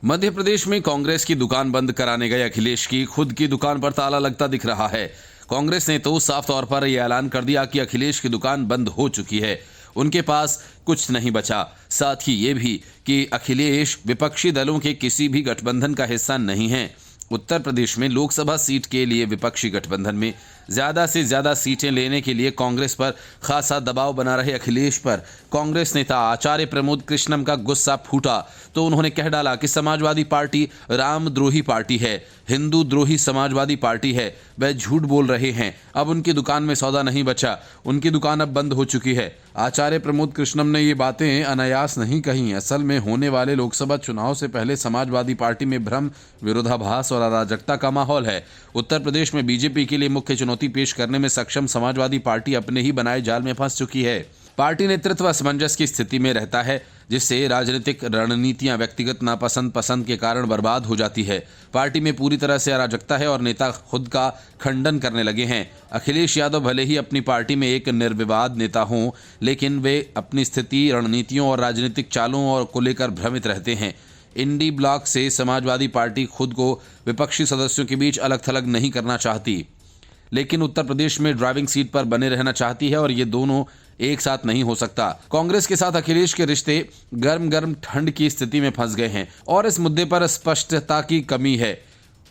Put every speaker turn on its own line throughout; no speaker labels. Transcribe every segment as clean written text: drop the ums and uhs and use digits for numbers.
मध्य प्रदेश में कांग्रेस की दुकान बंद कराने गए अखिलेश की खुद की दुकान पर ताला लगता दिख रहा है। कांग्रेस ने तो साफ तौर पर यह ऐलान कर दिया कि अखिलेश की दुकान बंद हो चुकी है, उनके पास कुछ नहीं बचा। साथ ही ये भी कि अखिलेश विपक्षी दलों के किसी भी गठबंधन का हिस्सा नहीं है। उत्तर प्रदेश में लोकसभा सीट के लिए विपक्षी गठबंधन में ज्यादा से ज्यादा सीटें लेने के लिए कांग्रेस पर खासा दबाव बना रहे अखिलेश पर कांग्रेस नेता आचार्य प्रमोद कृष्णम का गुस्सा फूटा तो उन्होंने कह डाला कि समाजवादी पार्टी रामद्रोही पार्टी है, हिंदू द्रोही समाजवादी पार्टी है, वह झूठ बोल रहे हैं। अब उनकी दुकान में सौदा नहीं बचा, उनकी दुकान अब बंद हो चुकी है। आचार्य प्रमोद कृष्णम ने ये बातें अनायास नहीं कहीं। असल में होने वाले लोकसभा चुनाव से पहले समाजवादी पार्टी में भ्रम, विरोधाभास और अराजकता का माहौल है। उत्तर प्रदेश में बीजेपी के लिए मुख्य चुनौती पेश करने में सक्षम समाजवादी पार्टी अपने ही बनाए जाल में फंस चुकी है। पार्टी नेतृत्व असमंजस की स्थिति में रहता है, जिससे राजनीतिक रणनीतियां व्यक्तिगत नापसंद पसंद के कारण बर्बाद हो जाती है। पार्टी में पूरी तरह से अराजकता है और नेता खुद का खंडन करने लगे हैं। अखिलेश यादव भले ही अपनी पार्टी में एक निर्विवाद नेता हों, लेकिन वे अपनी स्थिति, रणनीतियों और राजनीतिक चालों और को लेकर भ्रमित रहते हैं। इंडी ब्लॉक से समाजवादी पार्टी खुद को विपक्षी सदस्यों के बीच अलग थलग नहीं करना चाहती, लेकिन उत्तर प्रदेश में ड्राइविंग सीट पर बने रहना चाहती है और ये दोनों एक साथ नहीं हो सकता। कांग्रेस के साथ अखिलेश के रिश्ते गर्म ठंड की स्थिति में फंस गए हैं और इस मुद्दे पर स्पष्टता की कमी है।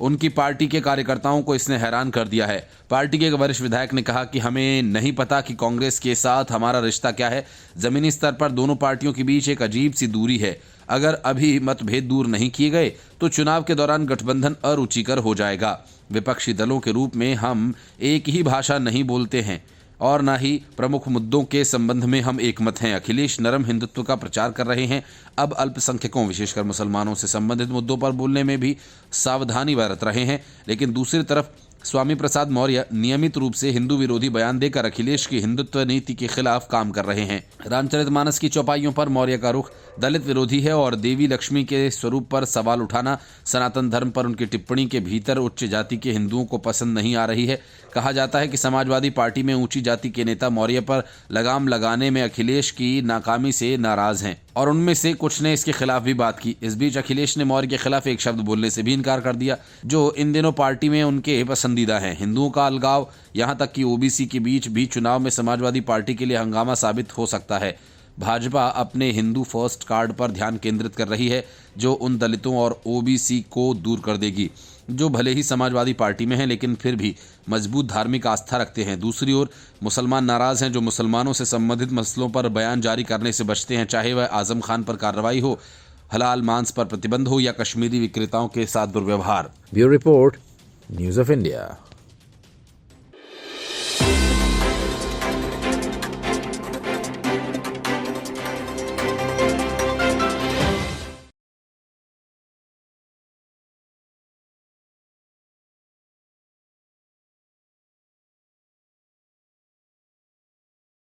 उनकी पार्टी के कार्यकर्ताओं को इसने हैरान कर दिया है। पार्टी के एक वरिष्ठ विधायक ने कहा कि हमें नहीं पता कि कांग्रेस के साथ हमारा रिश्ता क्या है। जमीनी स्तर पर दोनों पार्टियों के बीच एक अजीब सी दूरी है। अगर अभी मतभेद दूर नहीं किए गए तो चुनाव के दौरान गठबंधन अरुचिकर हो जाएगा। विपक्षी दलों के रूप में हम एक ही भाषा नहीं बोलते हैं और न ही प्रमुख मुद्दों के संबंध में हम एकमत हैं। अखिलेश नरम हिंदुत्व का प्रचार कर रहे हैं। अब अल्पसंख्यकों, विशेषकर मुसलमानों से संबंधित मुद्दों पर बोलने में भी सावधानी बरत रहे हैं। लेकिन दूसरी तरफ स्वामी प्रसाद मौर्य नियमित रूप से हिंदू विरोधी बयान देकर अखिलेश की हिंदुत्व नीति के खिलाफ काम कर रहे हैं। रामचरितमानस की चौपाइयों पर मौर्य का रुख दलित विरोधी है और देवी लक्ष्मी के स्वरूप पर सवाल उठाना सनातन धर्म पर उनकी टिप्पणी के भीतर उच्च जाति के हिंदुओं को पसंद नहीं आ रही है। कहा जाता है कि समाजवादी पार्टी में ऊंची जाति के नेता मौर्य पर लगाम लगाने में अखिलेश की नाकामी से नाराज हैं और उनमें से कुछ ने इसके खिलाफ भी बात की। इस बीच अखिलेश ने मौर्य के खिलाफ एक शब्द बोलने से भी इनकार कर दिया, जो इन दिनों पार्टी में उनके पसंदीदा हैं। हिंदुओं का अलगाव, यहाँ तक कि ओबीसी के बीच भी चुनाव में समाजवादी पार्टी के लिए हंगामा साबित हो सकता है। भाजपा अपने हिंदू फर्स्ट कार्ड पर ध्यान केंद्रित कर रही है, जो उन दलितों और ओबीसी को दूर कर देगी जो भले ही समाजवादी पार्टी में हैं लेकिन फिर भी मजबूत धार्मिक आस्था रखते हैं। दूसरी ओर मुसलमान नाराज हैं, जो मुसलमानों से संबंधित मसलों पर बयान जारी करने से बचते हैं, चाहे वह आजम खान पर कार्रवाई हो, हलाल मांस पर प्रतिबंध हो या कश्मीरी विक्रेताओं के साथ दुर्व्यवहार।
Bureau report, news of India.